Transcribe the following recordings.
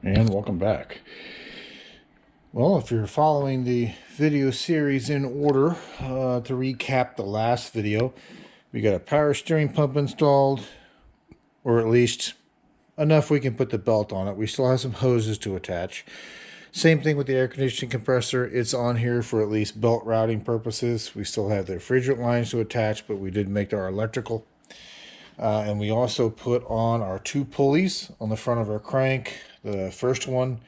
And welcome back. Well, if you're following the video series in order, to recap the last video, we got a power steering pump installed, or at least enough we can put the belt on it. We still have some hoses to attach. Same thing with the air conditioning compressor. It's on here for at least belt routing purposes. We still have the refrigerant lines to attach, but we did make our electrical. And we also put on our two pulleys on the front of our crank. The first one,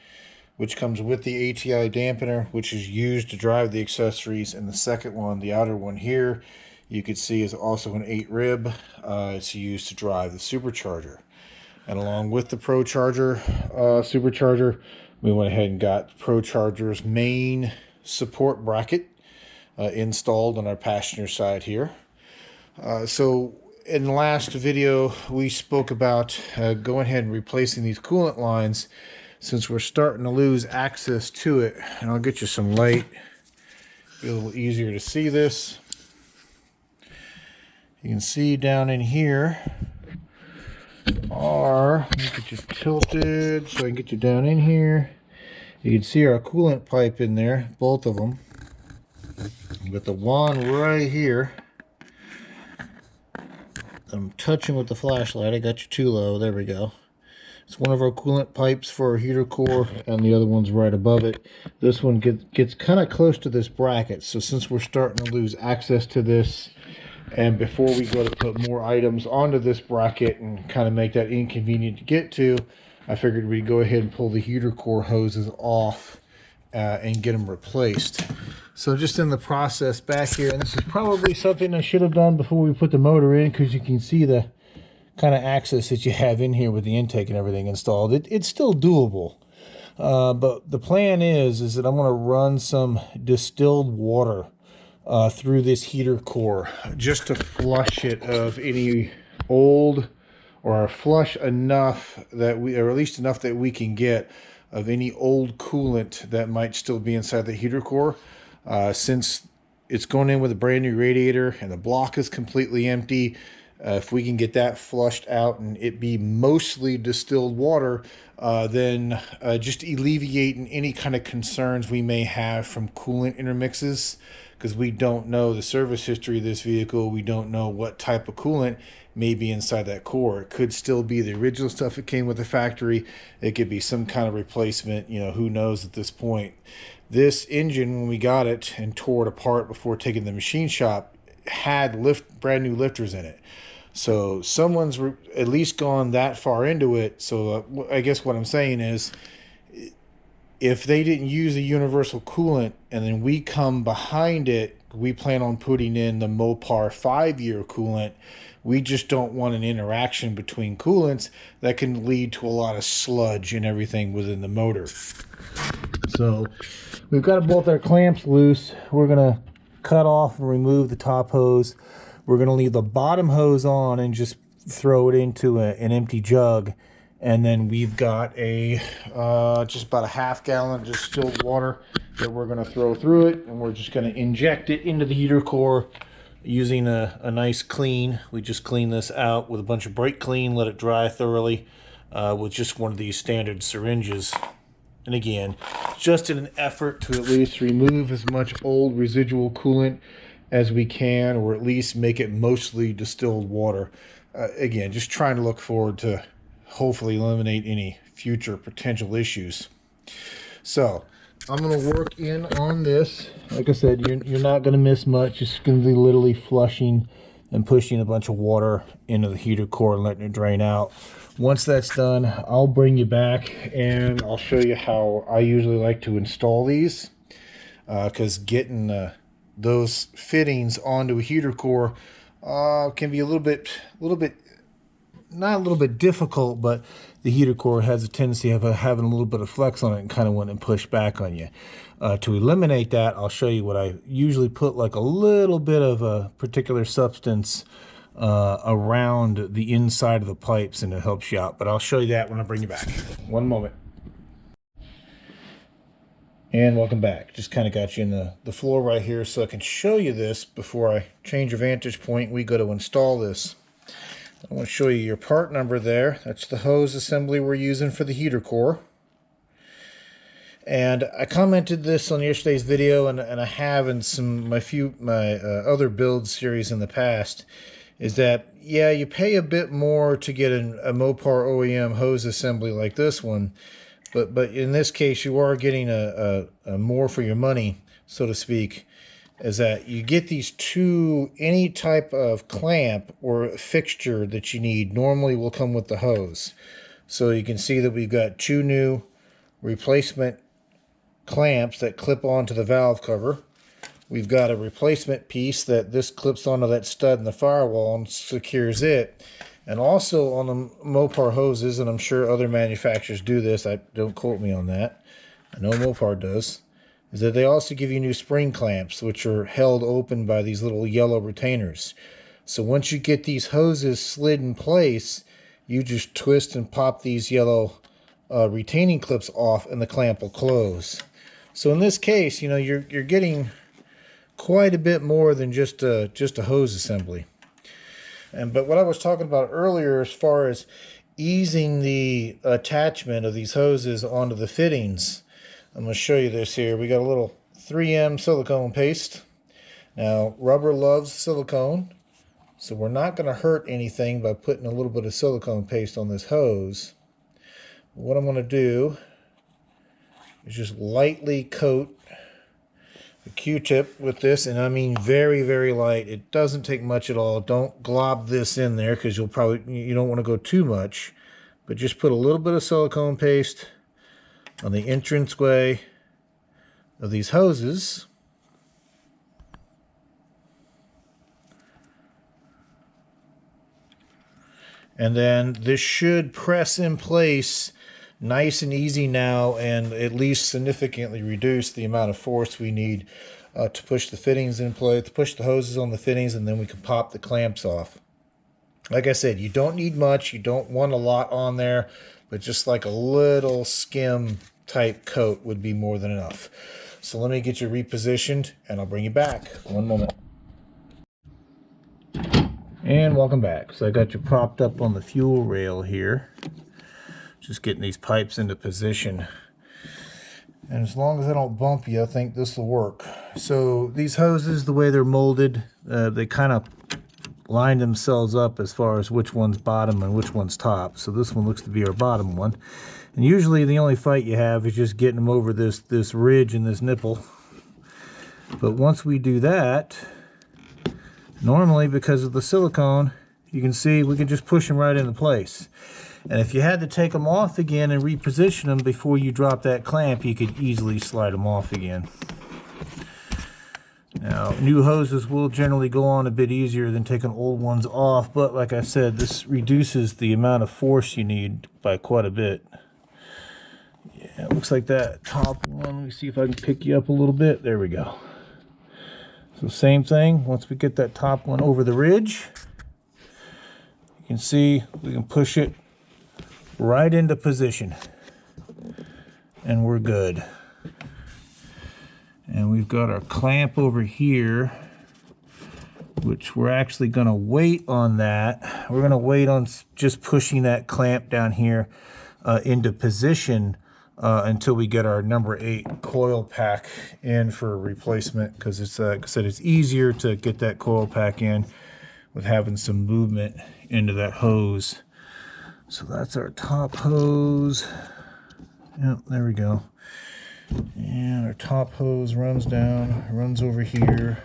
which comes with the ATI dampener, which is used to drive the accessories. And the second one, the outer one here, you can see is also an 8-rib. It's used to drive the supercharger. And along with the Procharger supercharger, we went ahead and got Procharger's main support bracket installed on our passenger side here. So in the last video, we spoke about going ahead and replacing these coolant lines since we're starting to lose access to it. And I'll get you some light. Be a little easier to see this. You can see down in here let me get you tilted so I can get you down in here. You can see our coolant pipe in there, both of them. With the one right here. I'm touching with the flashlight. I got you too low. There we go. It's one of our coolant pipes for our heater core, and the other one's right above it. This one gets kind of close to this bracket, so since we're starting to lose access to this, and before we go to put more items onto this bracket and kind of make that inconvenient to get to, I figured we'd go ahead and pull the heater core hoses off and get them replaced. So just in the process back here, and this is probably something I should have done before we put the motor in, because you can see the kind of access that you have in here with the intake and everything installed. It's still doable, but the plan is that I'm going to run some distilled water through this heater core just to flush it of any old, or flush enough that or at least enough that we can get of any old coolant that might still be inside the heater core. Since it's going in with a brand new radiator and the block is completely empty, if we can get that flushed out and it be mostly distilled water, then just alleviating any kind of concerns we may have from coolant intermixes, because we don't know the service history of this vehicle. We don't know what type of coolant may be inside that core. It could still be the original stuff that came with the factory. It could be some kind of replacement, who knows at this point. This engine, when we got it and tore it apart before taking it to the machine shop, had brand new lifters in it. So someone's at least gone that far into it. So I guess what I'm saying is, if they didn't use a universal coolant and then we come behind it, we plan on putting in the Mopar 5-year coolant. We just don't want an interaction between coolants that can lead to a lot of sludge and everything within the motor. So we've got both our clamps loose. We're going to cut off and remove the top hose. We're going to leave the bottom hose on and just throw it into an empty jug. And then we've got just about a half gallon of distilled water that we're going to throw through it. And we're just going to inject it into the heater core using a nice clean. We just clean this out with a bunch of brake clean, let it dry thoroughly with just one of these standard syringes. And again, just in an effort to at least remove as much old residual coolant as we can, or at least make it mostly distilled water. Again, just trying to look forward to hopefully eliminate any future potential issues. So I'm going to work in on this. Like I said, you're not going to miss much. It's going to be literally flushing and pushing a bunch of water into the heater core and letting it drain out. Once that's done, I'll bring you back and I'll show you how I usually like to install these, because getting those fittings onto a heater core can be a little bit not a little bit difficult, but the heater core has a tendency of having a little bit of flex on it and kind of wanting to push back on you. To eliminate that, I'll show you what I usually put, like a little bit of a particular substance around the inside of the pipes, and it helps you out. But I'll show you that when I bring you back. One moment. And welcome back. Just kind of got you in the floor right here so I can show you this before I change your vantage point. We go to install this. I want to show you your part number there. That's the hose assembly we're using for the heater core. And I commented this on yesterday's video, and I have in my other build series in the past, is that, yeah, you pay a bit more to get a Mopar OEM hose assembly like this one, but in this case you are getting a more for your money, so to speak, is that you get any type of clamp or fixture that you need normally will come with the hose. So you can see that we've got 2 new replacement clamps that clip onto the valve cover. We've got a replacement piece that this clips onto that stud in the firewall and secures it. And also on the Mopar hoses, and I'm sure other manufacturers do this, don't quote me on that, I know Mopar does, is that they also give you new spring clamps, which are held open by these little yellow retainers. So once you get these hoses slid in place, you just twist and pop these yellow retaining clips off and the clamp will close. So in this case, you know, you're getting quite a bit more than just a hose assembly. But what I was talking about earlier, as far as easing the attachment of these hoses onto the fittings, I'm going to show you this here. We got a little 3M silicone paste. Now, rubber loves silicone, so we're not going to hurt anything by putting a little bit of silicone paste on this hose. What I'm going to do is just lightly coat the Q-tip with this, and I mean very, very light. It doesn't take much at all. Don't glob this in there because you don't want to go too much, but just put a little bit of silicone paste on the entranceway of these hoses. And then this should press in place nice and easy now, and at least significantly reduce the amount of force we need to push the fittings in place, to push the hoses on the fittings, and then we can pop the clamps off. Like I said, you don't need much, you don't want a lot on there, but just like a little skim type coat would be more than enough. So let me get you repositioned and I'll bring you back. One moment. And welcome back. So I got you propped up on the fuel rail here. Just getting these pipes into position. And as long as I don't bump you, I think this will work. So these hoses, the way they're molded, they kind of line themselves up as far as which one's bottom and which one's top. So this one looks to be our bottom one. And usually the only fight you have is just getting them over this ridge and this nipple. But once we do that, normally because of the silicone, you can see we can just push them right into place. And if you had to take them off again and reposition them before you drop that clamp, you could easily slide them off again. Now, new hoses will generally go on a bit easier than taking old ones off, but like I said, this reduces the amount of force you need by quite a bit. Yeah, it looks like that top one. Let me see if I can pick you up a little bit. There we go. So same thing, once we get that top one over the ridge, you can see we can push it right into position and we're good. And we've got our clamp over here, which we're actually going to wait on that. We're going to wait on just pushing that clamp down here into position until we get our number 8 coil pack in for replacement, because it's like I said, it's easier to get that coil pack in with having some movement into that hose. So that's our top hose. Yep, there we go. And our top hose runs down, runs over here,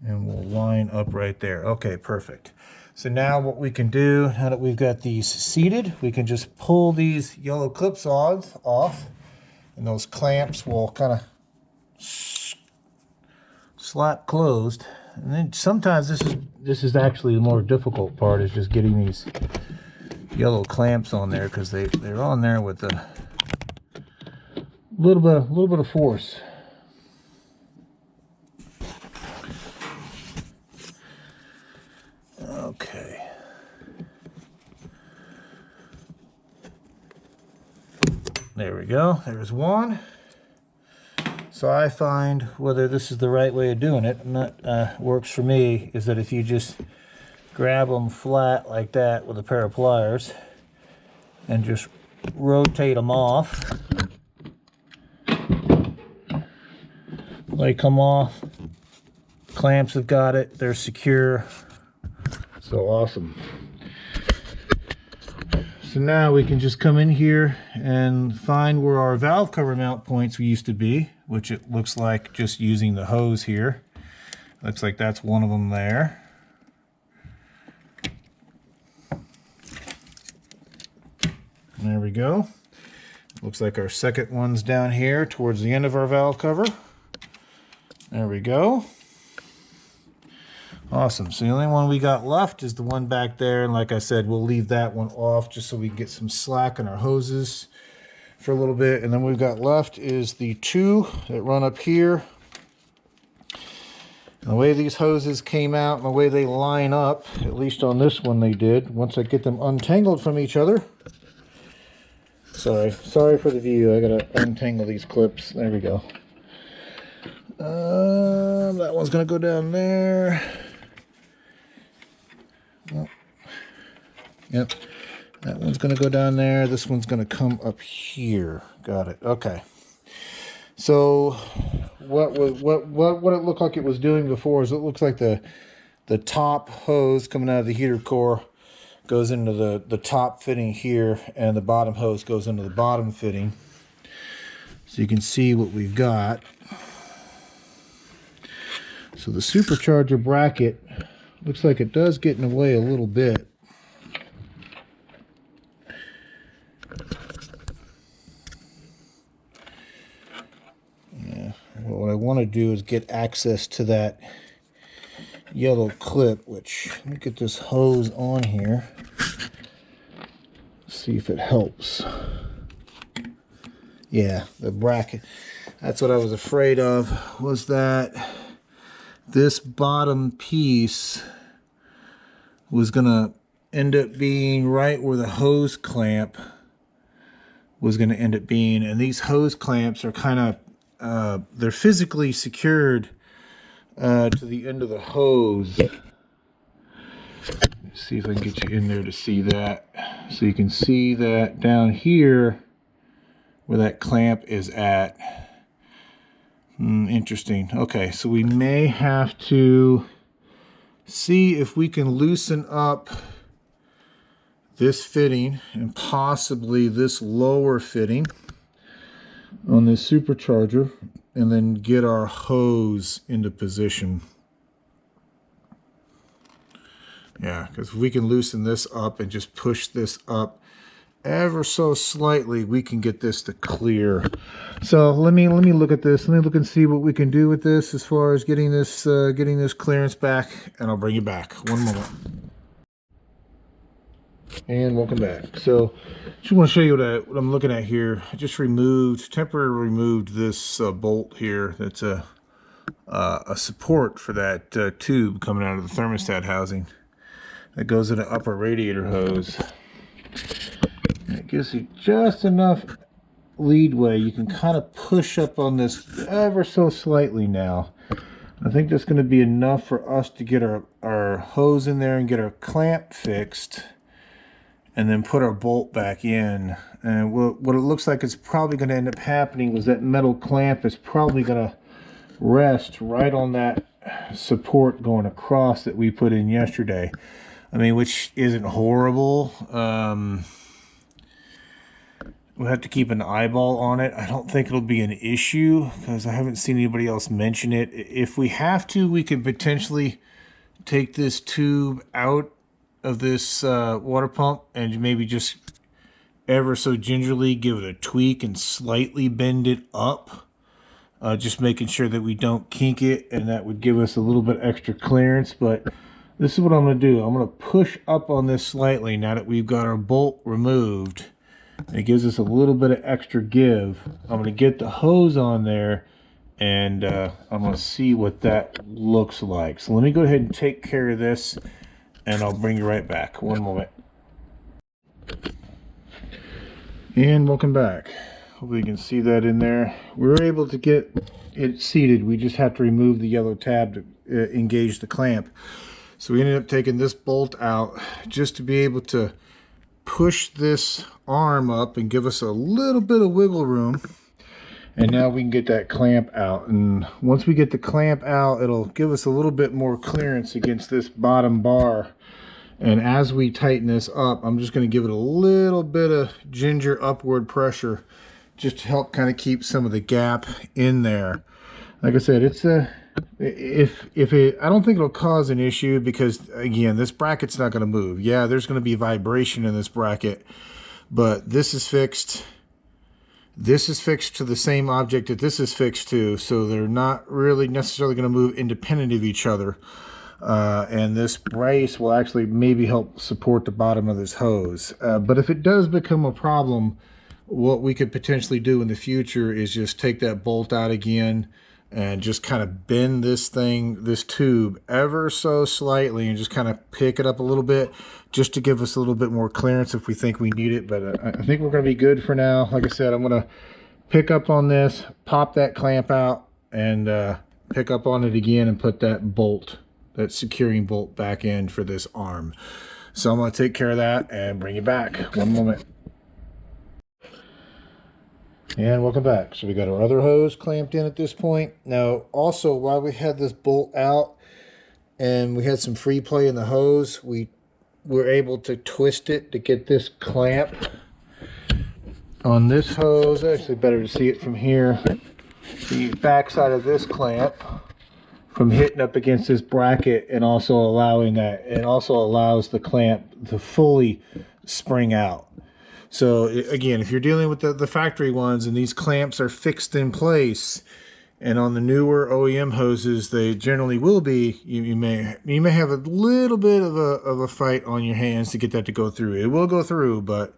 and we'll line up right there. Okay, perfect. So now what we can do, now that we've got these seated, we can just pull these yellow clips off, and those clamps will kind of slap closed. And then sometimes this is actually the more difficult part, is just getting these yellow clamps on there, because they're on there with a little bit of force. Okay. There we go. There's one. So I find, whether this is the right way of doing it, works for me, is that if you just grab them flat like that with a pair of pliers and just rotate them off, They come off. Clamps have got it. They're secure. So awesome. So now we can just come in here and find where our valve cover mount points used to be, which it looks like just using the hose here. Looks like that's one of them there. There we go. Looks like our second one's down here towards the end of our valve cover. There we go. Awesome. So the only one we got left is the one back there, and like I said, we'll leave that one off just so we can get some slack in our hoses for a little bit. And then we've got left is the two that run up here. And the way these hoses came out and the way they line up, at least on this one they did, once I get them untangled from each other. Sorry for the view. I gotta untangle these clips. There we go. That one's gonna go down there. Well, yep, that one's gonna go down there. This one's gonna come up here. Got it. Okay. So what it looked like it was doing before is it looks like the top hose coming out of the heater core goes into the top fitting here, and the bottom hose goes into the bottom fitting. So you can see what we've got. So the supercharger bracket looks like it does get in the way a little bit. Yeah, well, what I want to do is get access to that yellow clip, which, let me get this hose on here. See if it helps. Yeah, the bracket. That's what I was afraid of, was that this bottom piece was gonna end up being right where the hose clamp was gonna end up being. And these hose clamps are kind of, they're physically secured to the end of the hose. Let's see if I can get you in there to see that. So you can see that down here where that clamp is at. Interesting. Okay, so we may have to see if we can loosen up this fitting and possibly this lower fitting on this supercharger, and then get our hose into position. Yeah, because if we can loosen this up and just push this up ever so slightly, we can get this to clear. So let me look at this. Let me look and see what we can do with this as far as getting this clearance back, and I'll bring you back. One moment. And welcome back. So just want to show you what I'm looking at here. I just temporarily removed this bolt here. That's a support for that tube coming out of the thermostat housing that goes in the upper radiator hose. And it gives you just enough leadway. You can kind of push up on this ever so slightly now. I think that's going to be enough for us to get our hose in there and get our clamp fixed, and then put our bolt back in. And what it looks like is probably going to end up happening is that metal clamp is probably going to rest right on that support going across that we put in yesterday. I mean, which isn't horrible. We'll have to keep an eyeball on it. I don't think it'll be an issue because I haven't seen anybody else mention it. If we have to, we could potentially take this tube out of this water pump and maybe just ever so gingerly give it a tweak and slightly bend it up, just making sure that we don't kink it, and that would give us a little bit extra clearance. But this is what I'm going to do. I'm going to push up on this slightly now that we've got our bolt removed. It gives us a little bit of extra give. I'm going to get the hose on there, and I'm going to see what that looks like. So let me go ahead and take care of this, and I'll bring you right back. One moment. And welcome back. Hopefully you can see that in there. We were able to get it seated. We just have to remove the yellow tab to engage the clamp. So we ended up taking this bolt out just to be able to push this arm up and give us a little bit of wiggle room. And now we can get that clamp out. And once we get the clamp out, it'll give us a little bit more clearance against this bottom bar. And as we tighten this up, I'm just going to give it a little bit of ginger upward pressure just to help kind of keep some of the gap in there. Like I said, it's a I don't think it'll cause an issue because, again, this bracket's not going to move. Yeah, there's going to be vibration in this bracket, but this is fixed. This is fixed to the same object that this is fixed to, so they're not really necessarily going to move independent of each other. And this brace will actually maybe help support the bottom of this hose. But if it does become a problem, what we could potentially do in the future is just take that bolt out again and just kind of bend this tube ever so slightly and just kind of pick it up a little bit just to give us a little bit more clearance if we think we need it. But I think we're going to be good for now. Like I said, I'm going to pick up on this, pop that clamp out, and pick up on it again and put that bolt, that securing bolt, back in for this arm. So I'm going to take care of that and bring you back. One moment. And welcome back. So we got our other hose clamped in at this point. Now, also, while we had this bolt out and we had some free play in the hose, we were able to twist it to get this clamp on this hose. Actually, better to see it from here. The back side of this clamp from hitting up against this bracket, and also allowing that, it also allows the clamp to fully spring out. So again, if you're dealing with the factory ones and these clamps are fixed in place, and on the newer OEM hoses they generally will be, you may have a little bit of a fight on your hands to get that to go through. It will go through, but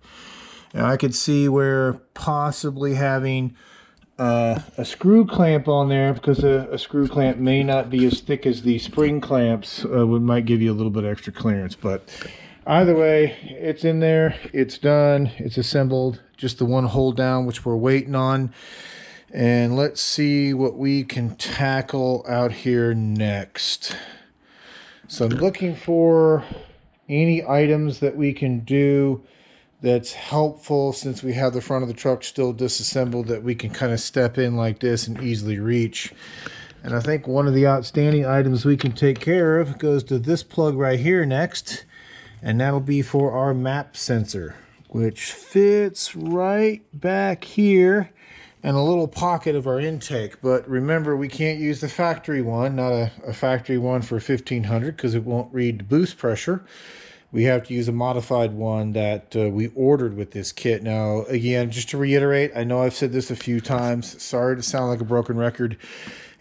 I could see where possibly having a screw clamp on there, because a screw clamp may not be as thick as the spring clamps, might give you a little bit extra clearance. But either way, it's in there, it's done, it's assembled. Just the one hold down, which we're waiting on. And let's see what we can tackle out here next. So I'm looking for any items that we can do that's helpful, since we have the front of the truck still disassembled, that we can kind of step in like this and easily reach. And I think one of the outstanding items we can take care of goes to this plug right here next. And that'll be for our MAP sensor, which fits right back here in a little pocket of our intake. But remember, we can't use the factory one, not a factory one for 1500, because it won't read boost pressure. We have to use a modified one that we ordered with this kit. Now, again, just to reiterate, I know I've said this a few times. Sorry to sound like a broken record.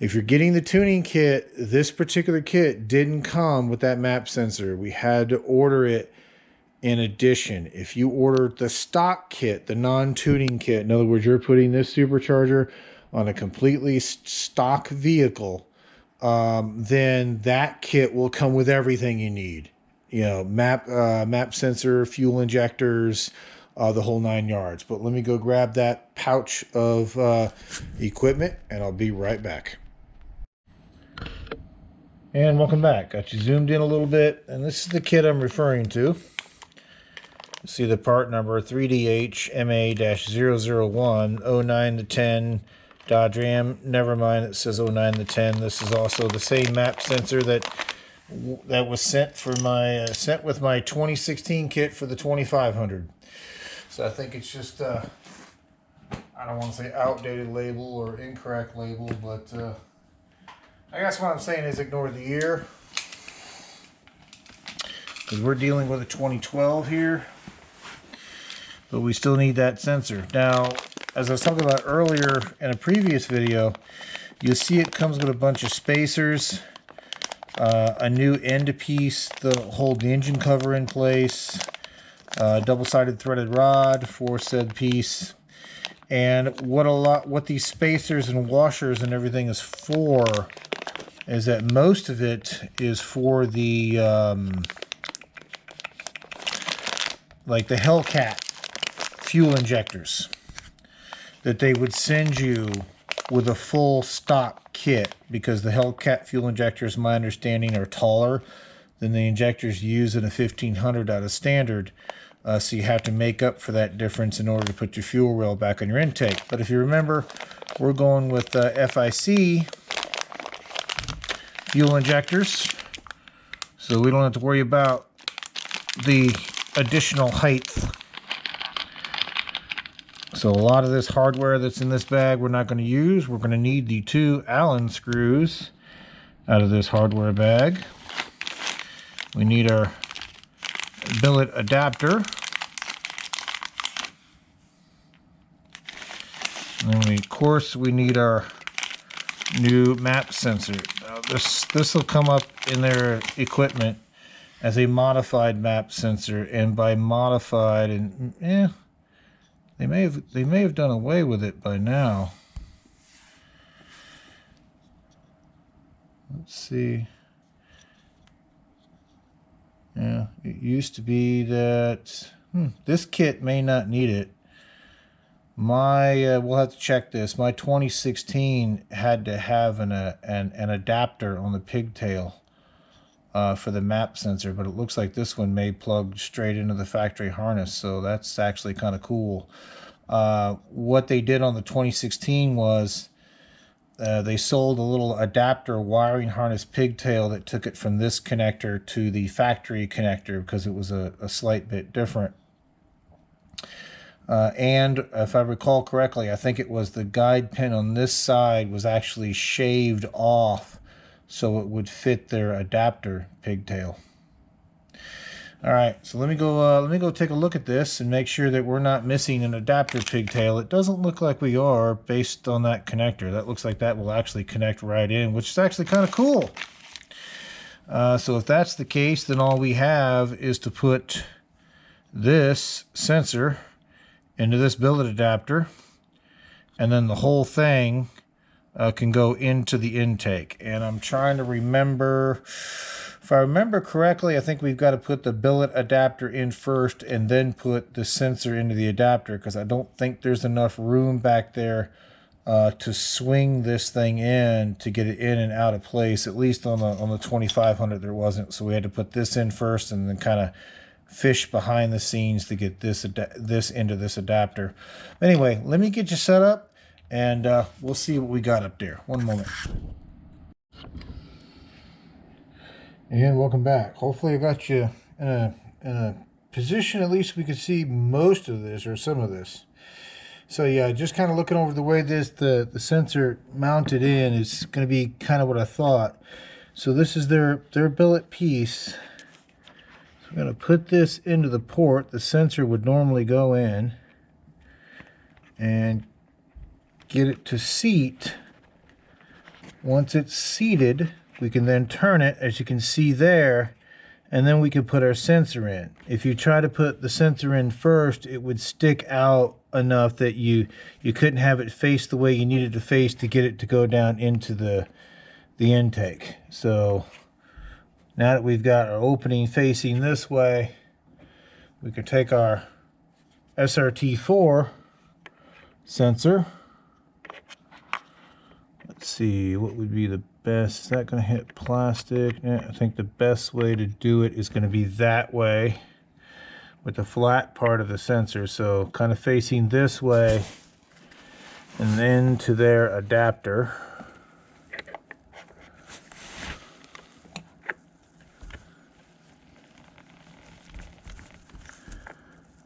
If you're getting the tuning kit, this particular kit didn't come with that MAP sensor. We had to order it in addition. If you ordered the stock kit, the non-tuning kit, in other words, you're putting this supercharger on a completely stock vehicle, then that kit will come with everything you need. You know, MAP sensor, fuel injectors, the whole 9 yards. But let me go grab that pouch of equipment, and I'll be right back. And welcome back. Got you zoomed in a little bit, and this is the kit I'm referring to. See the part number 3DH MA-001 09-10 Dodge Ram. Never mind, it says 09-10. This is also the same MAP sensor that was sent for my sent with my 2016 kit for the 2500. So I think it's just I don't want to say outdated label or incorrect label, but I guess what I'm saying is ignore the year, because we're dealing with a 2012 here, but we still need that sensor. Now, as I was talking about earlier in a previous video, you'll see it comes with a bunch of spacers, a new end piece to hold the engine cover in place, double-sided threaded rod for said piece. And what these spacers and washers and everything is for is that most of it is for the like the Hellcat fuel injectors that they would send you with a full stock kit, because the Hellcat fuel injectors, my understanding, are taller than the injectors used in a 1500 out of standard. So you have to make up for that difference in order to put your fuel rail back on your intake. But if you remember, we're going with FIC fuel injectors, so we don't have to worry about the additional height. So a lot of this hardware that's in this bag we're not going to use. We're going to need the 2 Allen screws out of this hardware bag. We need our billet adapter. And then of course we need our new MAP sensor. Now this will come up in their equipment as a modified MAP sensor, and by modified, and they may have done away with it by now. Let's see. Yeah, it used to be that this kit may not need it. My we'll have to check this. My 2016 had to have an adapter on the pigtail for the MAP sensor, but it looks like this one may plug straight into the factory harness, so that's actually kind of cool. What they did on the 2016 was they sold a little adapter wiring harness pigtail that took it from this connector to the factory connector because it was a slight bit different. And if I recall correctly, I think it was the guide pin on this side was actually shaved off so it would fit their adapter pigtail. All right, so let me go take a look at this and make sure that we're not missing an adapter pigtail. It doesn't look like we are based on that connector. That looks like that will actually connect right in, which is actually kind of cool. So if that's the case, then all we have is to put this sensor into this billet adapter, and then the whole thing can go into the intake. And I'm trying to remember, if I remember correctly, I think we've got to put the billet adapter in first and then put the sensor into the adapter, because I don't think there's enough room back there to swing this thing in to get it in and out of place. At least on the 2500 there wasn't, so we had to put this in first and then kind of fish behind the scenes to get this into this adapter. Anyway, let me get you set up and we'll see what we got up there. One moment. And welcome back. Hopefully I got you in a position at least we could see most of this or some of this. So yeah, just kind of looking over the way the sensor mounted in is going to be kind of what I thought. So this is their billet piece. I'm going to put this into the port the sensor would normally go in and get it to seat. Once it's seated, we can then turn it, as you can see there, and then we can put our sensor in. If you try to put the sensor in first, it would stick out enough that you couldn't have it face the way you needed to face to get it to go down into the intake. So now that we've got our opening facing this way, we can take our SRT-4 sensor. Let's see, what would be the best? Is that going to hit plastic? Yeah, I think the best way to do it is going to be that way with the flat part of the sensor. So kind of facing this way and then to their adapter.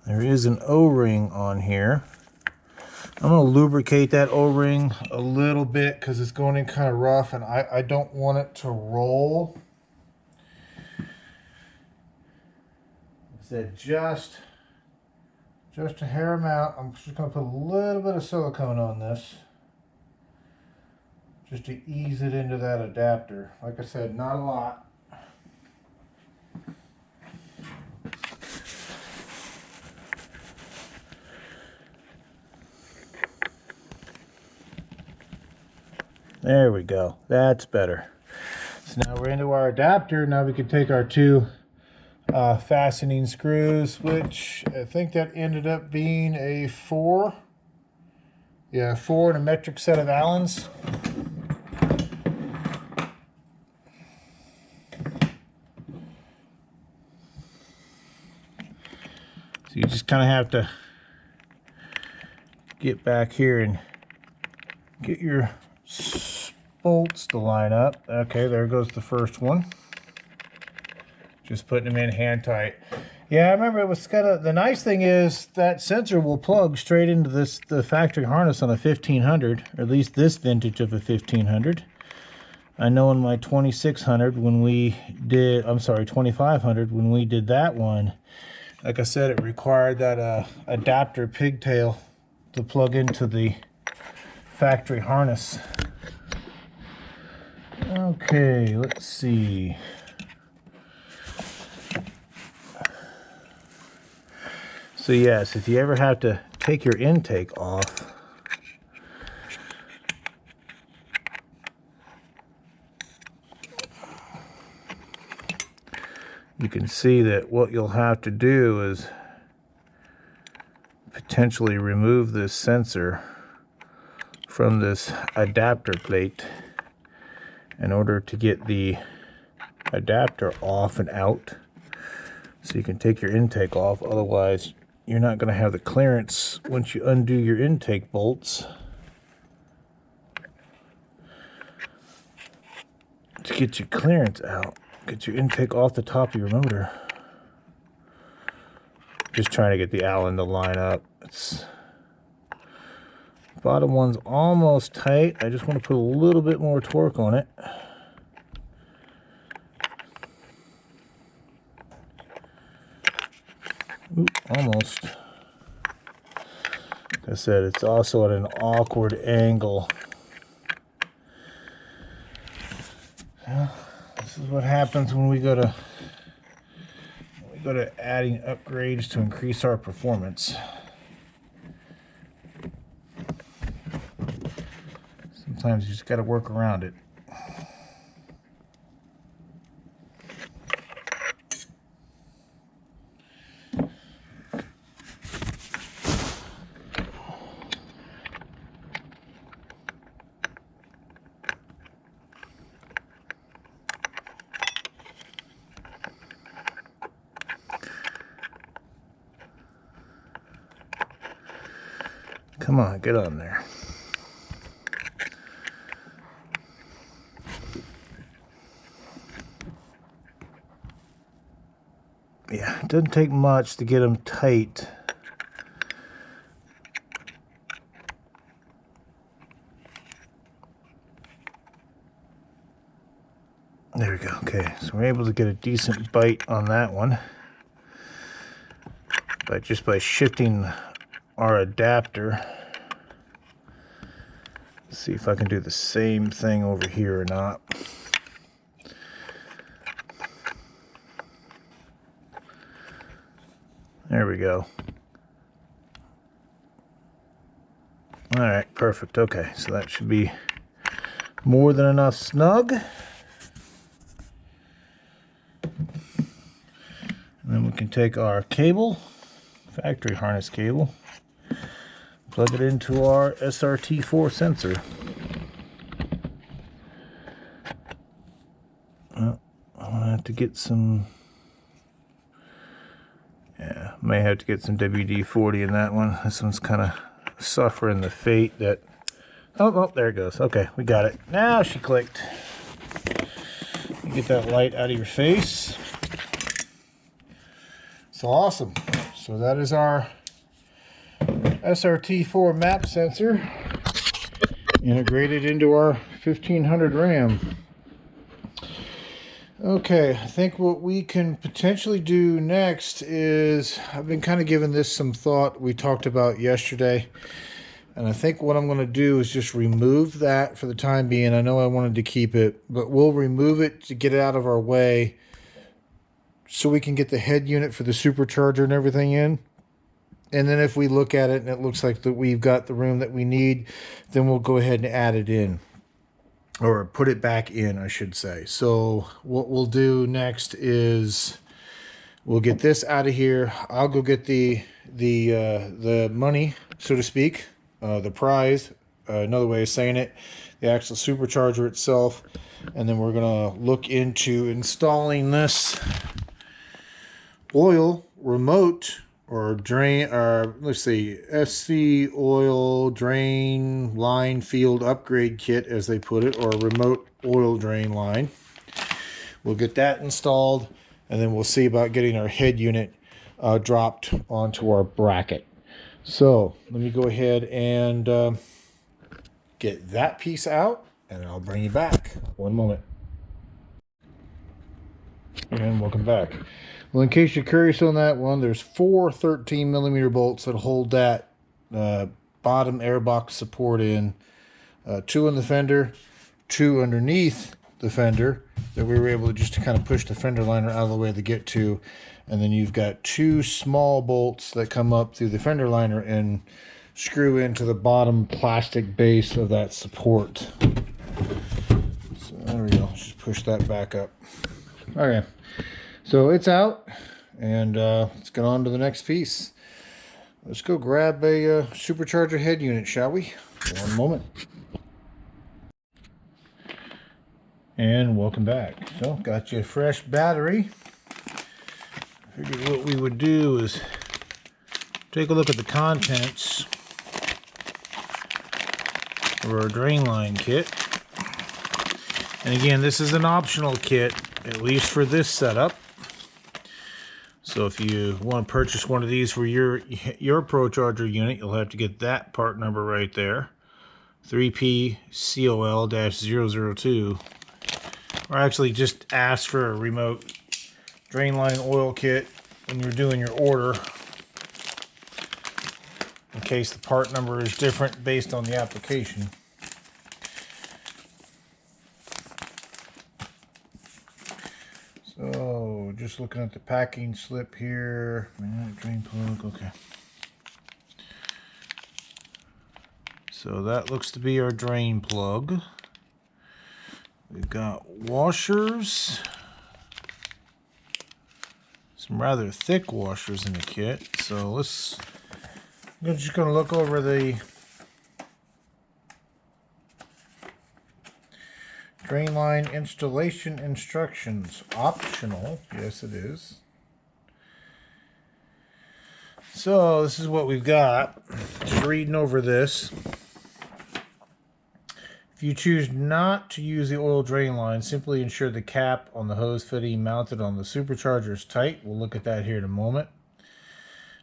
There is an O-ring on here. I'm going to lubricate that O-ring a little bit because it's going in kind of rough and I don't want it to roll. I said just a hair amount. I'm just going to put a little bit of silicone on this just to ease it into that adapter. Like I said, not a lot. There we go. That's better. So now we're into our adapter. Now we can take our 2 fastening screws, which I think that ended up being a 4. Yeah, 4 and a metric set of Allens. So just kind of have to get back here and get your bolts to line up. Okay, there goes the first one. Just putting them in hand tight. Yeah, I remember it was kind of, the nice thing is that sensor will plug straight into the factory harness on a 1500, or at least this vintage of a 1500. I know in my 2600 when we did, I'm sorry, 2500 when we did that one, like I said, it required that adapter pigtail to plug into the factory harness. Okay, let's see. So yes, if you ever have to take your intake off, you can see that what you'll have to do is potentially remove this sensor from this adapter plate in order to get the adapter off and out, so you can take your intake off. Otherwise, you're not going to have the clearance once you undo your intake bolts to get your clearance out. Get your intake off the top of your motor. Just trying to get the Allen to line up. It's bottom one's almost tight. I just want to put a little bit more torque on it. Oop, almost. Like I said, it's also at an awkward angle. Well, this is what happens when we go to adding upgrades to increase our performance. Sometimes you just got to work around it. Come on, get on there. Yeah, it doesn't take much to get them tight. There we go. Okay, so we're able to get a decent bite on that one by shifting our adapter. Let's see if I can do the same thing over here or not. There we go. All right, perfect. Okay, so that should be more than enough snug. And then we can take our cable, factory harness cable, plug it into our SRT-4 sensor. Well, I'm gonna have to get some, yeah, may have to get some WD-40 in that one. This one's kind of suffering the fate that, oh, there it goes. Okay, we got it. Now she clicked. You get that light out of your face. So awesome. So that is our SRT-4 MAP sensor integrated into our 1500 Ram. Okay, I think what we can potentially do next is, I've been kind of giving this some thought we talked about yesterday, and I think what I'm going to do is just remove that for the time being. I know I wanted to keep it, but we'll remove it to get it out of our way so we can get the head unit for the supercharger and everything in. And then if we look at it and it looks like that we've got the room that we need, then we'll go ahead and add it in. Or put it back in, I should say. So what we'll do next is we'll get this out of here. I'll go get the money, so to speak, the prize, another way of saying it, the actual supercharger itself. And then we're going to look into installing this oil remote or drain, or let's see, SC oil drain line field upgrade kit, as they put it, or remote oil drain line. We'll get that installed, and then we'll see about getting our head unit dropped onto our bracket. So let me go ahead and get that piece out, and I'll bring you back. One moment. And welcome back. Well, in case you're curious on that one, there's 4 13mm bolts that hold that bottom airbox support in. 2 in the fender, 2 underneath the fender that we were able to just kind of push the fender liner out of the way to get to. And then you've got 2 small bolts that come up through the fender liner and screw into the bottom plastic base of that support. So there we go. Let's just push that back up. Okay, so it's out, and let's get on to the next piece. Let's go grab a supercharger head unit, shall we? One moment. And welcome back. So, got you a fresh battery. Figured what we would do is take a look at the contents of our drain line kit. And again, this is an optional kit, at least for this setup. So if you want to purchase one of these for your Procharger unit, you'll have to get that part number right there, 3P-COL-002. Or actually just ask for a remote drain line oil kit when you're doing your order, in case the part number is different based on the application. So, just looking at the packing slip here. Drain plug, okay. So that looks to be our drain plug. We've got washers. Some rather thick washers in the kit. So I'm just going to look over the drain line installation instructions. Optional. Yes, it is. So this is what we've got. Just reading over this. If you choose not to use the oil drain line, simply ensure the cap on the hose fitting mounted on the supercharger is tight. We'll look at that here in a moment.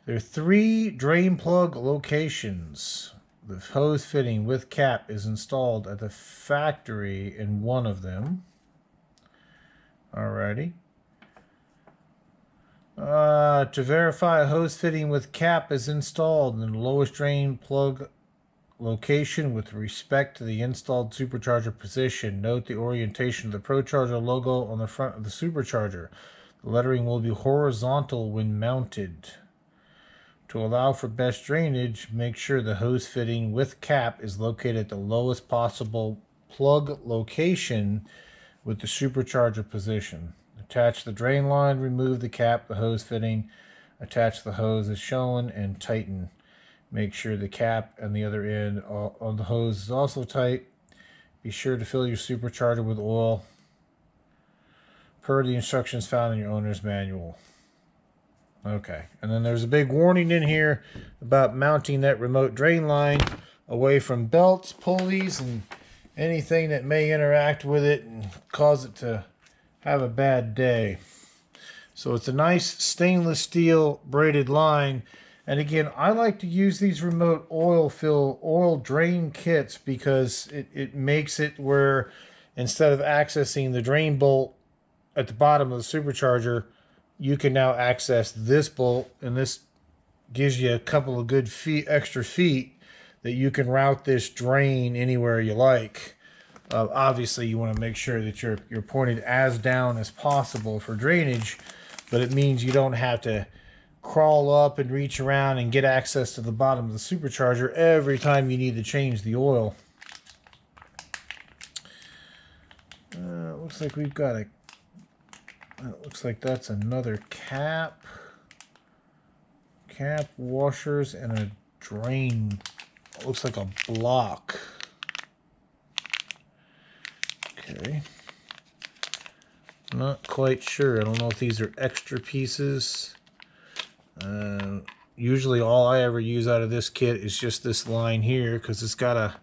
There are 3 drain plug locations. The hose fitting with cap is installed at the factory in one of them. Alrighty. To verify a hose fitting with cap is installed in the lowest drain plug location with respect to the installed supercharger position. Note the orientation of the Procharger logo on the front of the supercharger. The lettering will be horizontal when mounted. To allow for best drainage, make sure the hose fitting with cap is located at the lowest possible plug location with the supercharger position. Attach the drain line, remove the cap, the hose fitting, attach the hose as shown, and tighten. Make sure the cap and the other end on the hose is also tight. Be sure to fill your supercharger with oil per the instructions found in your owner's manual. Okay, and then there's a big warning in here about mounting that remote drain line away from belts, pulleys, and anything that may interact with it and cause it to have a bad day. So it's a nice stainless steel braided line. And again, I like to use these remote oil drain kits because it makes it where instead of accessing the drain bolt at the bottom of the supercharger, you can now access this bolt, and this gives you a couple of good extra feet that you can route this drain anywhere you like. Obviously, you want to make sure that you're pointed as down as possible for drainage, but it means you don't have to crawl up and reach around and get access to the bottom of the supercharger every time you need to change the oil. Looks like we've got a... It looks like that's another cap. Cap, washers, and a drain. It looks like a block. Okay. Not quite sure. I don't know if these are extra pieces. Usually all I ever use out of this kit is just this line here, because it's got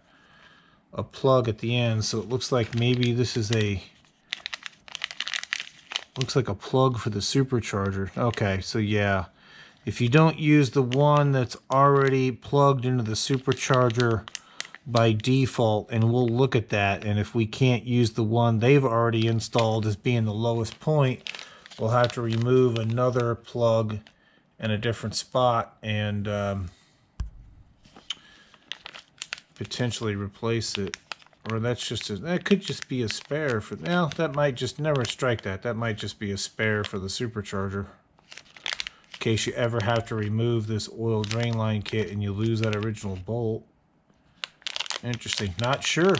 a plug at the end. So it looks like maybe this is looks like a plug for the supercharger. Okay, so yeah, if you don't use the one that's already plugged into the supercharger by default, and we'll look at that, and if we can't use the one they've already installed as being the lowest point, we'll have to remove another plug in a different spot and potentially replace it. Or that's just that could just be a spare for, well, that might just never strike that. That might just be a spare for the supercharger. In case you ever have to remove this oil drain line kit and you lose that original bolt. Interesting. Not sure.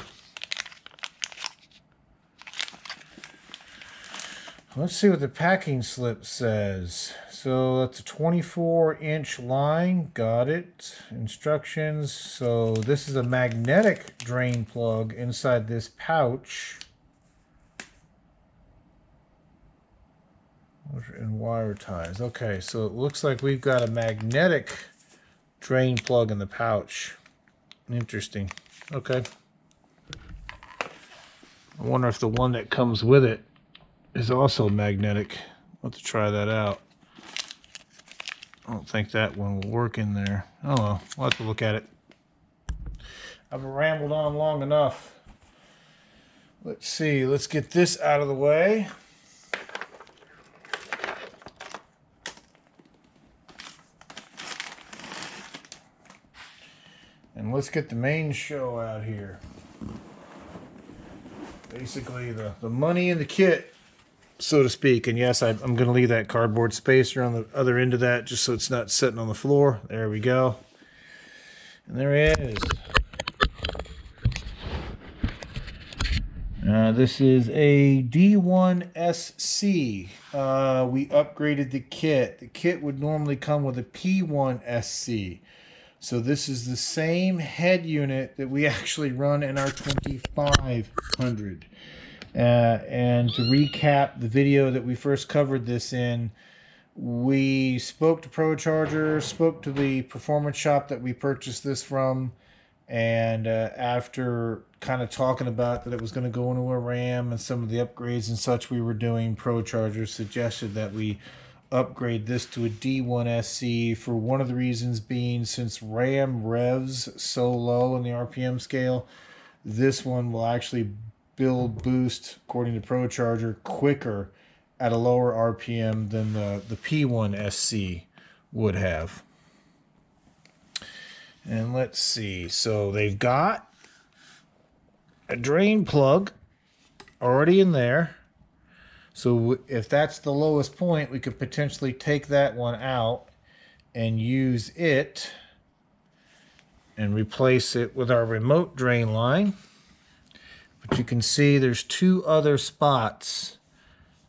Let's see what the packing slip says. So that's a 24-inch line. Got it. Instructions. So this is a magnetic drain plug inside this pouch. And wire ties. Okay, so it looks like we've got a magnetic drain plug in the pouch. Interesting. Okay. I wonder if the one that comes with it is also magnetic. I'll have to try that out. I don't think that one will work in there. Oh well, we'll have to look at it. I've rambled on long enough. Let's see, let's get this out of the way. And let's get the main show out here. Basically the money in the kit, so to speak. And yes, I'm going to leave that cardboard spacer on the other end of that just so it's not sitting on the floor. There we go. And there it is. This is a D1SC. We upgraded the kit. The kit would normally come with a P1SC. So this is the same head unit that we actually run in our 2500. And to recap the video that we first covered this in, we spoke to Procharger, spoke to the performance shop that we purchased this from, and after kind of talking about that it was going to go into a RAM and some of the upgrades and such we were doing, Procharger suggested that we upgrade this to a D1SC, for one of the reasons being, since RAM revs so low in the RPM scale, this one will actually build boost, according to Procharger, quicker at a lower RPM than the P1SC would have. And let's see, so they've got a drain plug already in there. So if that's the lowest point, we could potentially take that one out and use it and replace it with our remote drain line. But you can see there's two other spots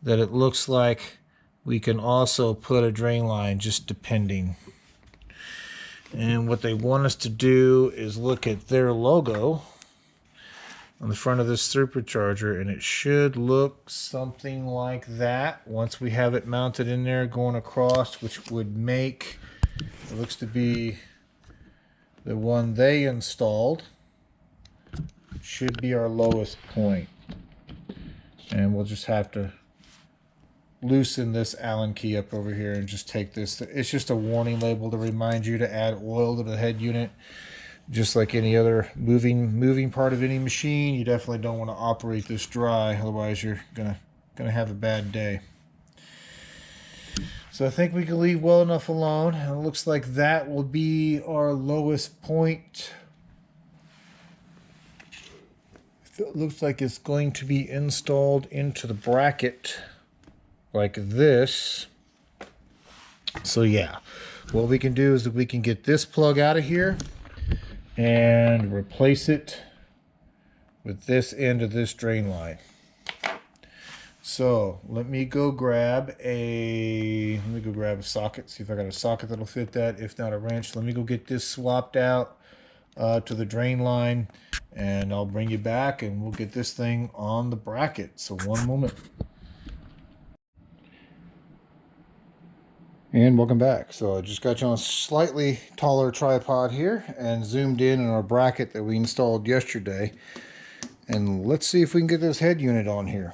that it looks like we can also put a drain line, just depending. And what they want us to do is look at their logo on the front of this supercharger, and it should look something like that once we have it mounted in there going across, which would make, it looks to be the one they installed, should be our lowest point. And we'll just have to loosen this Allen key up over here and just take this. It's just a warning label to remind you to add oil to the head unit. Just like any other moving part of any machine, you definitely don't want to operate this dry, otherwise you're gonna have a bad day. So I think we can leave well enough alone. And it looks like that will be our lowest point. It looks like it's going to be installed into the bracket like this. So yeah, what we can do is that we can get this plug out of here and replace it with this end of this drain line. So let me go grab a socket, see if I got a socket that'll fit that. If not, a wrench. Let me go get this swapped out to the drain line, and I'll bring you back and we'll get this thing on the bracket. So one moment. And welcome back. So I just got you on a slightly taller tripod here and zoomed in on our bracket that we installed yesterday. And let's see if we can get this head unit on here.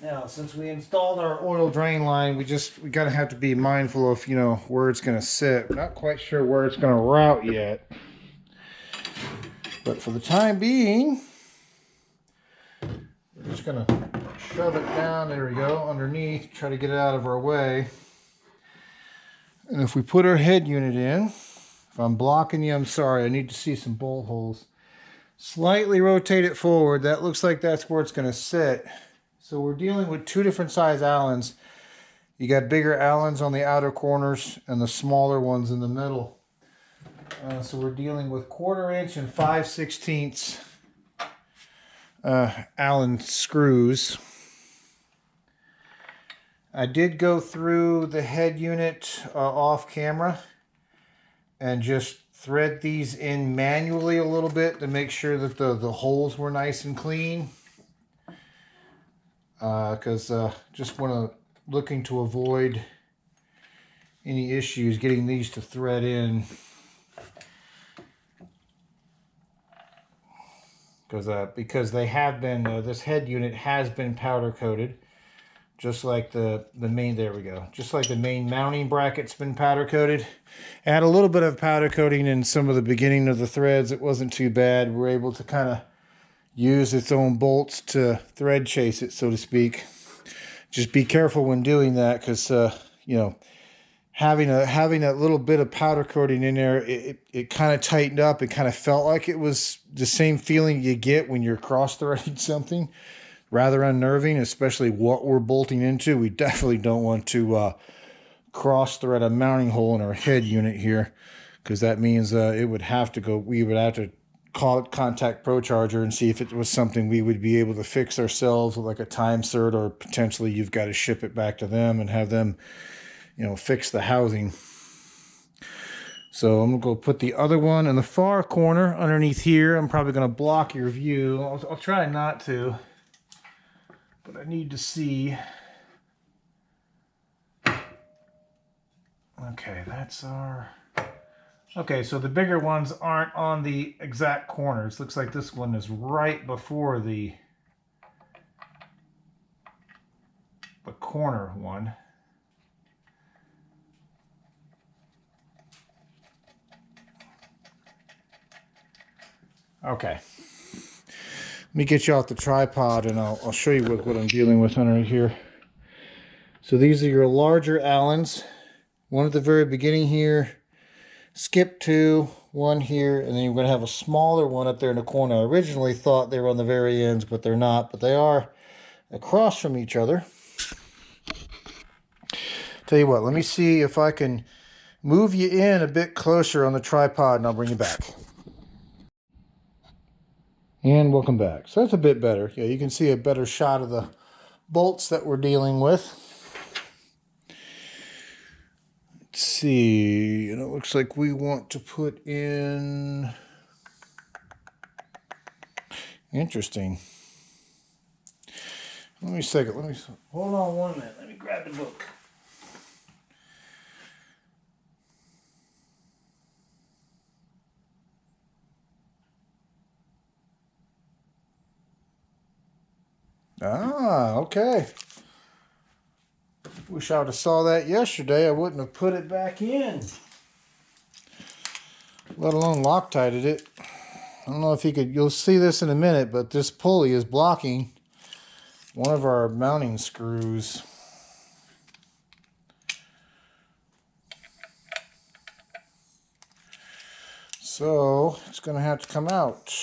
Now, since we installed our oil drain line, we gotta have to be mindful of, where it's gonna sit. We're not quite sure where it's gonna route yet. But for the time being, we're just gonna shove it down, there we go, underneath, try to get it out of our way. And if we put our head unit in, if I'm blocking you, I'm sorry, I need to see some bolt holes. Slightly rotate it forward, that looks like that's where it's gonna sit. So we're dealing with two different size Allens. You got bigger Allens on the outer corners and the smaller ones in the middle. So we're dealing with 1/4 inch and 5/16 Allen screws. I did go through the head unit off camera and just thread these in manually a little bit to make sure that the holes were nice and clean. Because just looking to avoid any issues getting these to thread in. Because they have been, this head unit has been powder coated. Just like the main, there we go. Just like the main mounting bracket's been powder coated. Add a little bit of powder coating in some of the beginning of the threads. It wasn't too bad. We're able to kind of use its own bolts to thread chase it, so to speak. Just be careful when doing that, because having that little bit of powder coating in there, it kind of tightened up. It kind of felt like it was the same feeling you get when you're cross-threading something. Rather unnerving, especially what we're bolting into. We definitely don't want to cross-thread a mounting hole in our head unit here, because that means we would have to contact Procharger and see if it was something we would be able to fix ourselves with like a time cert, or potentially you've got to ship it back to them and have them, fix the housing. So I'm gonna go put the other one in the far corner underneath here. I'm probably gonna block your view. I'll try not to, but I need to see. Okay, that's our... Okay, so the bigger ones aren't on the exact corners. Looks like this one is right before the corner one. Okay. Let me get you off the tripod and I'll show you what I'm dealing with under here. So these are your larger Allens. One at the very beginning here. Skip 2, one here, and then you're going to have a smaller one up there in the corner. I originally thought they were on the very ends, but they're not. But they are across from each other. Tell you what, let me see if I can move you in a bit closer on the tripod, and I'll bring you back. And welcome back. So that's a bit better. Yeah, you can see a better shot of the bolts that we're dealing with. Let's see, and it looks like we want to put in... Interesting. Let me hold on 1 minute. Let me grab the book. Ah, okay. Wish I would have saw that yesterday. I wouldn't have put it back in. Let alone Loctited it. I don't know if you'll see this in a minute, but this pulley is blocking one of our mounting screws. So it's going to have to come out.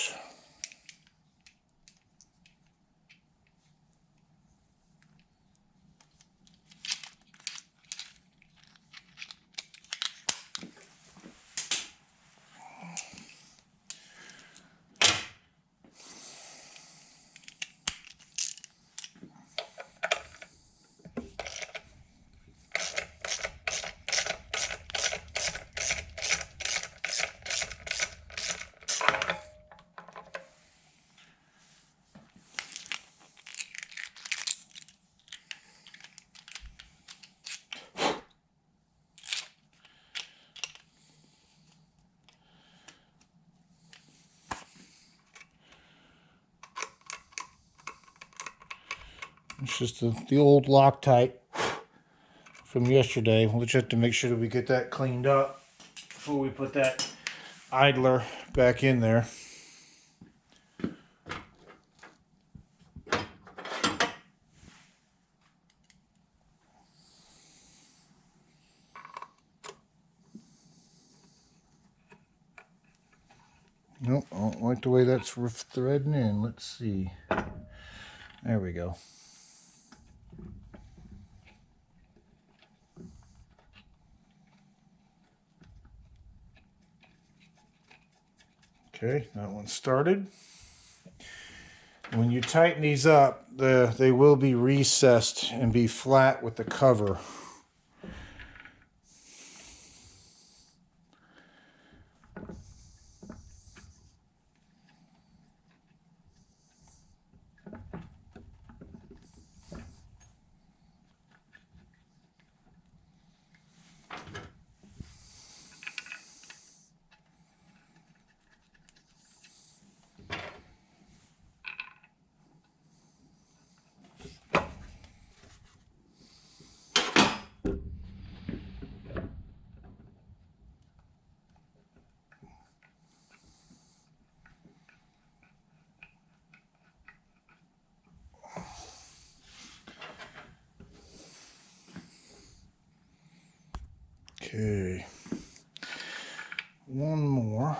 It's just the old Loctite from yesterday. We'll just have to make sure that we get that cleaned up before we put that idler back in there. Nope, I don't like the way that's threading in. Let's see. There we go. Okay, that one's started. When you tighten these up, they will be recessed and be flat with the cover. Okay, one more.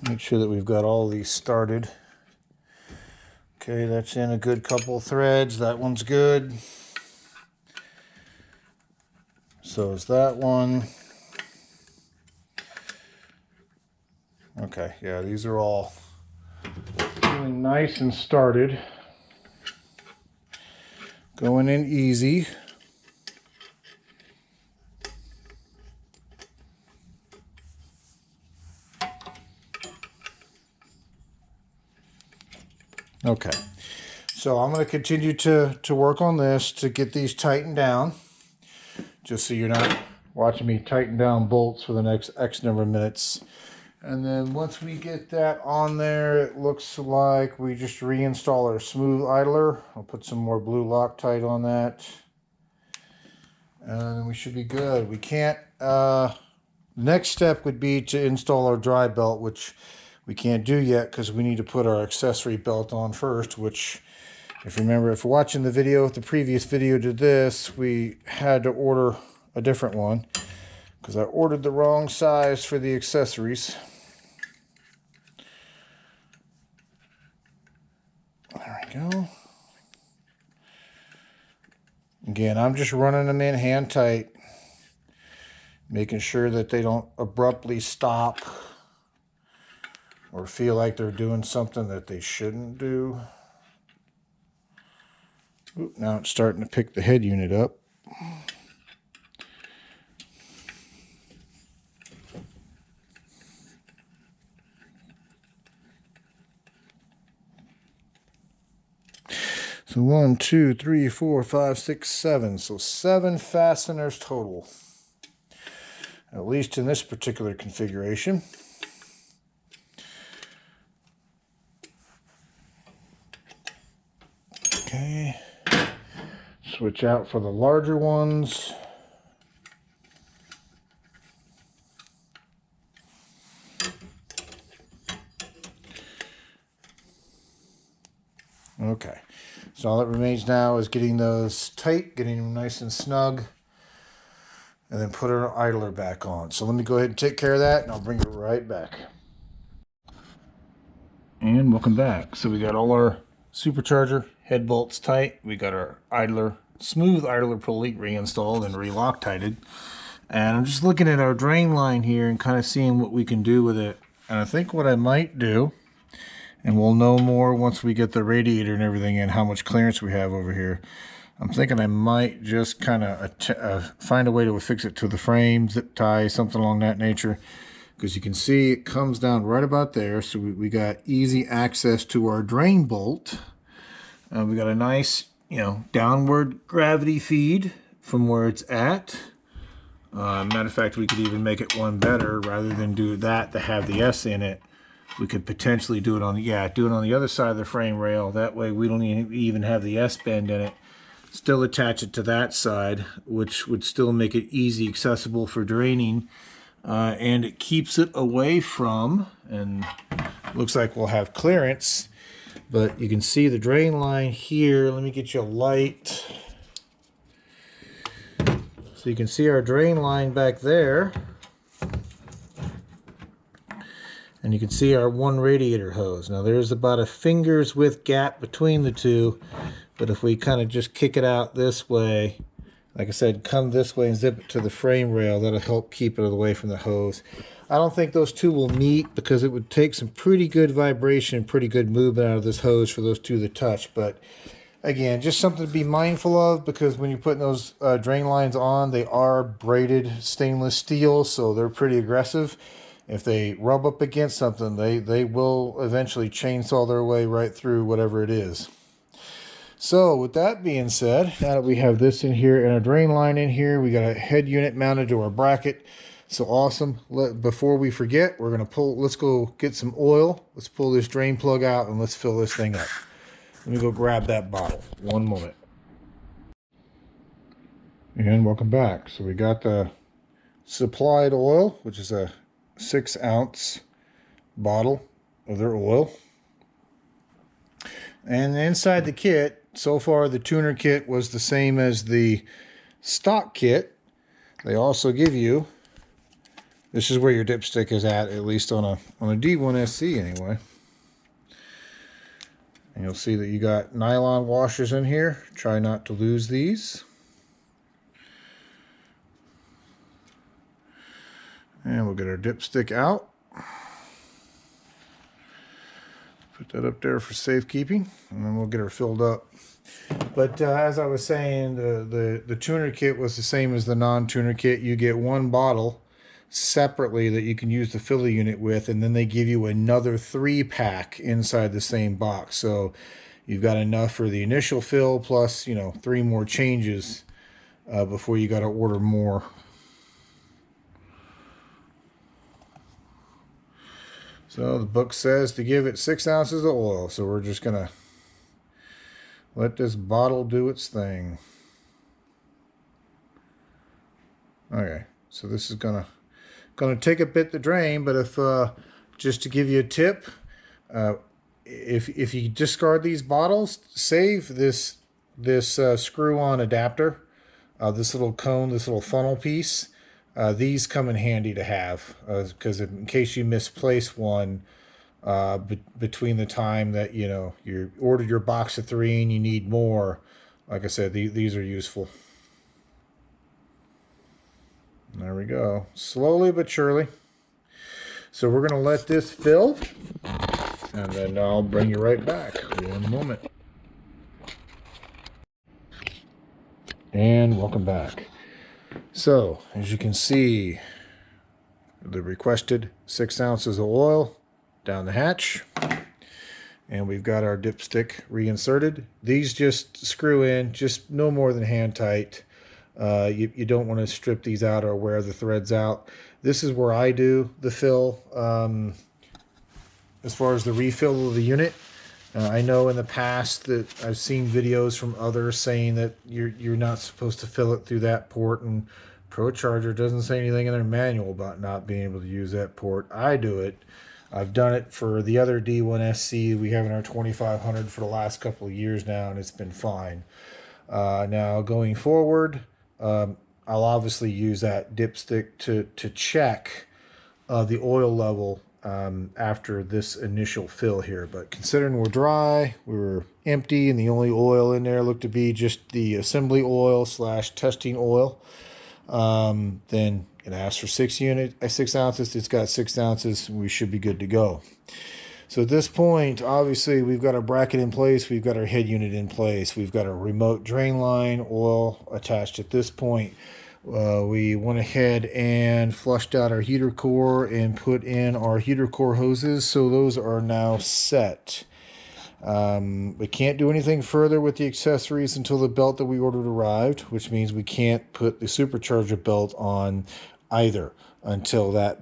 Make sure that we've got all these started. Okay, that's in a good couple of threads. That one's good. So is that one. Okay, yeah, these are all feeling nice and started. Going in easy. Okay, so I'm going to continue to work on this to get these tightened down, just so you're not watching me tighten down bolts for the next X number of minutes. And then once we get that on there, it looks like we just reinstall our smooth idler. I'll put some more blue Loctite on that. And then we should be good. We can't, next step would be to install our dry belt, which we can't do yet because we need to put our accessory belt on first, which, if you remember, if you're watching the video, the previous video to this, we had to order a different one because I ordered the wrong size for the accessories. There we go. Again, I'm just running them in hand tight, making sure that they don't abruptly stop or feel like they're doing something that they shouldn't do. Oop, now it's starting to pick the head unit up. So 1, 2, 3, 4, 5, 6, 7. So 7 fasteners total, at least in this particular configuration. Okay, switch out for the larger ones. Okay, so all that remains now is getting those tight, getting them nice and snug, and then put our idler back on. So let me go ahead and take care of that, and I'll bring it right back. And welcome back. So we got all our supercharger head bolts tight. We got our idler, smooth idler pulley reinstalled and re-Loctited. And I'm just looking at our drain line here and kind of seeing what we can do with it. And I think what I might do, and we'll know more once we get the radiator and everything in, how much clearance we have over here. I'm thinking I might just kind of find a way to fix it to the frame, zip tie, something along that nature. Because you can see it comes down right about there. So we got easy access to our drain bolt. We got a nice, downward gravity feed from where it's at. Matter of fact, we could even make it one better. Rather than do that to have the S in it, we could potentially do it on the other side of the frame rail. That way we don't even have the S bend in it. Still attach it to that side, which would still make it easy accessible for draining. And it keeps it away from, and looks like we'll have clearance, but you can see the drain line here. Let me get you a light. So you can see our drain line back there. And you can see our one radiator hose. Now there's about a finger's width gap between the two, but if we kind of just kick it out this way, like I said, come this way and zip it to the frame rail, that'll help keep it away from the hose. I don't think those two will meet because it would take some pretty good vibration and pretty good movement out of this hose for those two to touch. But again, just something to be mindful of, because when you're putting those drain lines on, they are braided stainless steel, so they're pretty aggressive. If they rub up against something, they will eventually chainsaw their way right through whatever it is. So with that being said, now that we have this in here and a drain line in here, we got a head unit mounted to our bracket. So awesome. Before we forget, we're going to let's go get some oil. Let's pull this drain plug out and let's fill this thing up. Let me go grab that bottle. One moment. And welcome back. So we got the supplied oil, which is a 6-ounce bottle of their oil. And inside the kit, so far the tuner kit was the same as the stock kit. They also give you, this is where your dipstick is at least on a D1 SC anyway. And you'll see that you got nylon washers in here. Try not to lose these. And we'll get our dipstick out. Put that up there for safekeeping, and then we'll get her filled up. But as I was saying, the tuner kit was the same as the non-tuner kit. You get one bottle separately that you can use to fill the unit with, and then they give you another 3-pack inside the same box. So you've got enough for the initial fill plus, 3 more changes before you got to order more. So the book says to give it 6 ounces of oil. So we're just going to let this bottle do its thing. Okay, so this is gonna take a bit to drain, but if just to give you a tip, if you discard these bottles, save this screw-on adapter, this little cone, this little funnel piece. These come in handy to have, because in case you misplace one between the time that you ordered your box of 3 and you need more, like I said, these are useful. There we go, slowly but surely. So we're going to let this fill, and then I'll bring you right back in a moment. And welcome back. So as you can see, the requested 6 ounces of oil down the hatch, and we've got our dipstick reinserted. These just screw in, just no more than hand tight. You don't want to strip these out or wear the threads out. This is where I do the fill. As far as the refill of the unit, I know in the past that I've seen videos from others saying that you're not supposed to fill it through that port, and Procharger doesn't say anything in their manual about not being able to use that port. I do it. I've done it for the other D1 SC we have in our 2500 for the last couple of years now, and it's been fine. Now going forward, I'll obviously use that dipstick to check the oil level after this initial fill here. But considering we're dry, we were empty, and the only oil in there looked to be just the assembly oil / testing oil, then it asks for 6 ounces. It's got 6 ounces. We should be good to go. So at this point, obviously, we've got our bracket in place. We've got our head unit in place. We've got our remote drain line oil attached at this point. We went ahead and flushed out our heater core and put in our heater core hoses. So those are now set. We can't do anything further with the accessories until the belt that we ordered arrived, which means we can't put the supercharger belt on either until that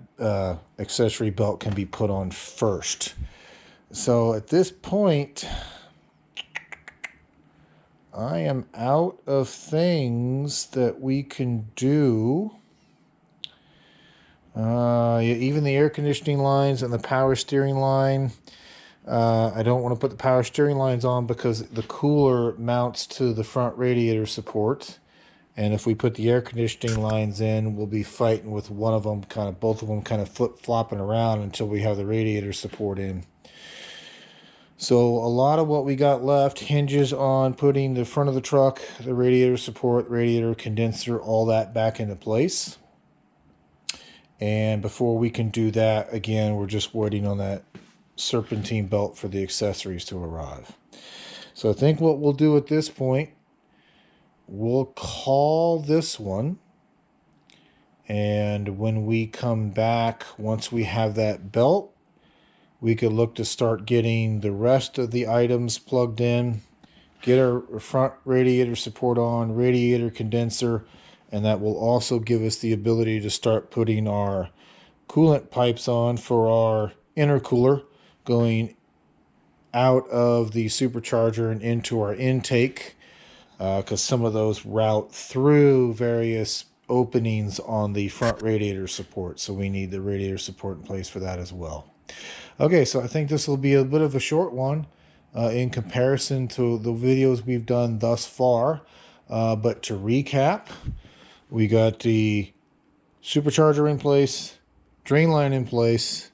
accessory belt can be put on first. So at this point, I am out of things that we can do. Even the air conditioning lines and the power steering line. I don't want to put the power steering lines on because the cooler mounts to the front radiator support. And if we put the air conditioning lines in, we'll be fighting with one of them, both of them kind of flip-flopping around until we have the radiator support in. So a lot of what we got left hinges on putting the front of the truck, the radiator support, radiator condenser, all that back into place. And before we can do that, again, we're just waiting on that serpentine belt for the accessories to arrive. So I think what we'll do at this point, we'll call this one, and when we come back, once we have that belt, we could look to start getting the rest of the items plugged in, get our front radiator support on, radiator condenser, and that will also give us the ability to start putting our coolant pipes on for our intercooler going out of the supercharger and into our intake, because some of those route through various openings on the front radiator support, so we need the radiator support in place for that as well. Okay, so I think this will be a bit of a short one in comparison to the videos we've done thus far, but to recap, we got the supercharger in place, drain line in place.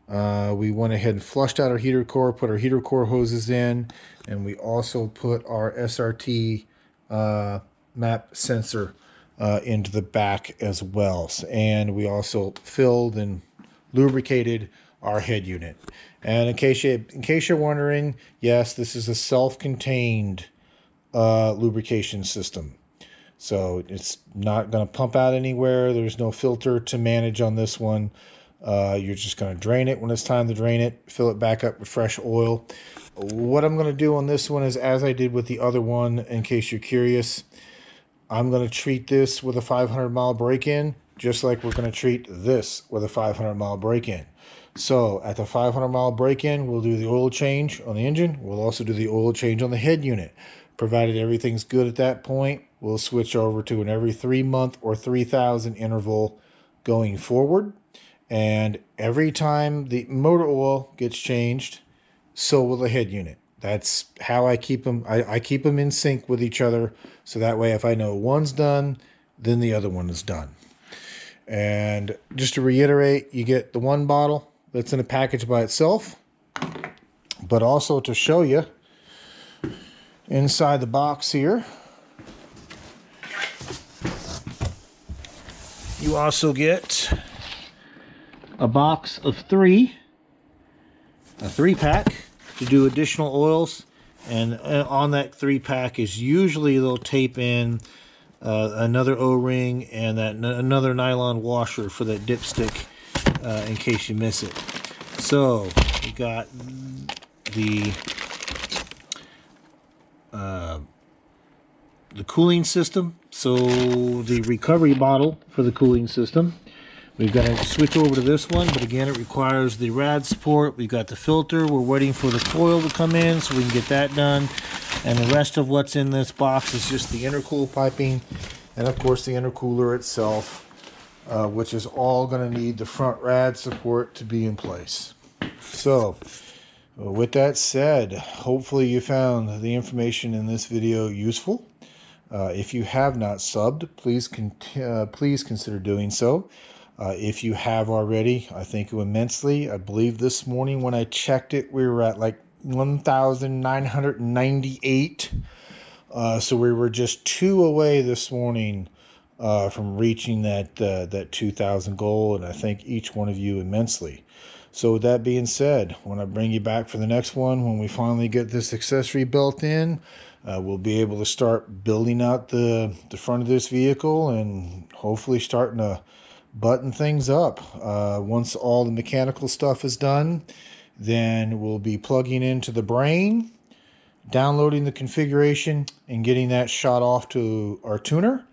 We went ahead and flushed out our heater core, put our heater core hoses in, and we also put our SRT MAP sensor into the back as well. And we also filled and lubricated our head unit. And in case you're wondering, yes, this is a self-contained lubrication system. So it's not going to pump out anywhere. There's no filter to manage on this one. You're just going to drain it when it's time to drain it, fill it back up with fresh oil. What I'm going to do on this one is, as I did with the other one, in case you're curious, I'm going to treat this with a 500-mile break-in, just like we're going to treat this with a 500-mile break-in. So at the 500-mile break-in, we'll do the oil change on the engine. We'll also do the oil change on the head unit. Provided everything's good at that point, we'll switch over to an every 3-month or 3,000 interval going forward. And every time the motor oil gets changed, so will the head unit. That's how I keep them. I keep them in sync with each other, so that way if I know one's done, then the other one is done. And just to reiterate, you get the one bottle that's in a package by itself, but also to show you inside the box here, you also get a box of 3, a 3-pack to do additional oils. And on that 3-pack is usually they'll tape in another O-ring and another nylon washer for that dipstick in case you miss it. So we got the cooling system, so the recovery bottle for the cooling system. We've got to switch over to this one, but again, it requires the rad support. We've got the filter. We're waiting for the coil to come in so we can get that done. And the rest of what's in this box is just the intercool piping and, of course, the intercooler itself, which is all going to need the front rad support to be in place. So, with that said, hopefully you found the information in this video useful. If you have not subbed, please consider doing so. If you have already, I thank you immensely. I believe this morning when I checked it, we were at like 1,998. So we were just 2 away this morning from reaching that 2,000 goal, and I thank each one of you immensely. So with that being said, when I bring you back for the next one, when we finally get this accessory built in, we'll be able to start building out the front of this vehicle and hopefully starting to button things up. Once all the mechanical stuff is done Then we'll be plugging into the brain, downloading the configuration, and getting that shot off to our tuner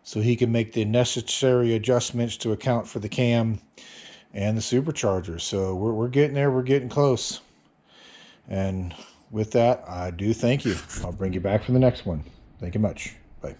so he can make the necessary adjustments to account for the cam and the supercharger. So we're getting there. We're getting close. And with that, I do thank you. I'll bring you back for the next one. Thank you much. Bye.